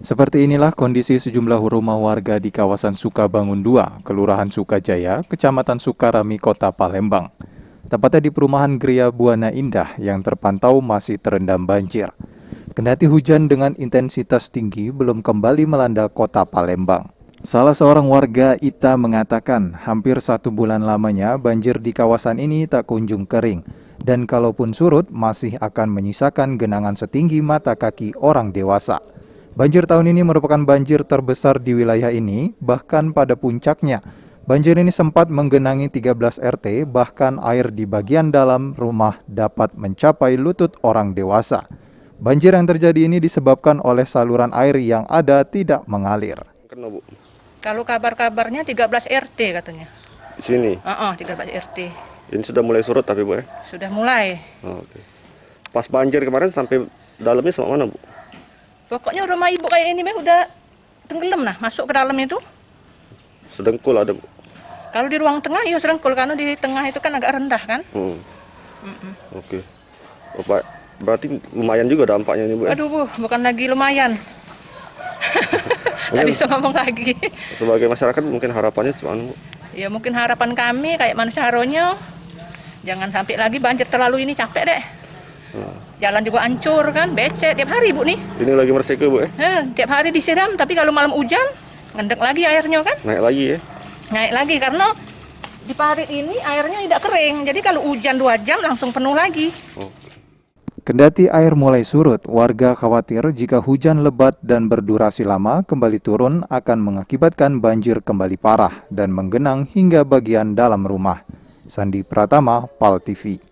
Seperti inilah kondisi sejumlah rumah warga di kawasan Sukabangun 2, Kelurahan Sukajaya, Kecamatan Sukarami, Kota Palembang. Tepatnya di perumahan Gria Buana Indah yang terpantau masih terendam banjir. Kendati hujan dengan intensitas tinggi belum kembali melanda Kota Palembang. Salah seorang warga Ita mengatakan hampir 1 bulan lamanya banjir di kawasan ini tak kunjung kering. Dan kalaupun surut masih akan menyisakan genangan setinggi mata kaki orang dewasa. Banjir tahun ini merupakan banjir terbesar di wilayah ini, bahkan pada puncaknya. Banjir ini sempat menggenangi 13 RT, bahkan air di bagian dalam rumah dapat mencapai lutut orang dewasa. Banjir yang terjadi ini disebabkan oleh saluran air yang ada tidak mengalir. Kena, Bu. Kalau kabar-kabarnya 13 RT katanya. Di sini. 13 RT. Ini sudah mulai surut tapi, Bu, ya? Sudah mulai. Oh, oke. Pas banjir kemarin sampai dalamnya sampai mana, Bu? Pokoknya rumah ibu kayak ini udah tenggelam nah, masuk ke dalam itu. Sedengkul ada, Bu. Kalau di ruang tengah ya serengkul, karena di tengah itu kan agak rendah kan. Oke. Oh, Pak, berarti lumayan juga dampaknya ini, Bu, ya? Aduh Bu, bukan lagi lumayan. Nggak bisa ngomong lagi. Sebagai masyarakat mungkin harapannya gimana, Bu? Ya mungkin harapan kami kayak manusia haronyo, jangan sampai lagi banjir terlalu ini, capek deh. Jalan juga hancur kan, becek tiap hari Bu nih. Ini lagi meresiko, Bu, ya? Tiap hari disiram, tapi kalau malam hujan ngendek lagi airnya kan. Naik lagi ya? Naik lagi karena di parit ini airnya tidak kering. Jadi kalau hujan 2 jam langsung penuh lagi. Kendati air mulai surut, warga khawatir jika hujan lebat dan berdurasi lama kembali turun akan mengakibatkan banjir kembali parah dan menggenang hingga bagian dalam rumah. Sandi Pratama, PAL TV.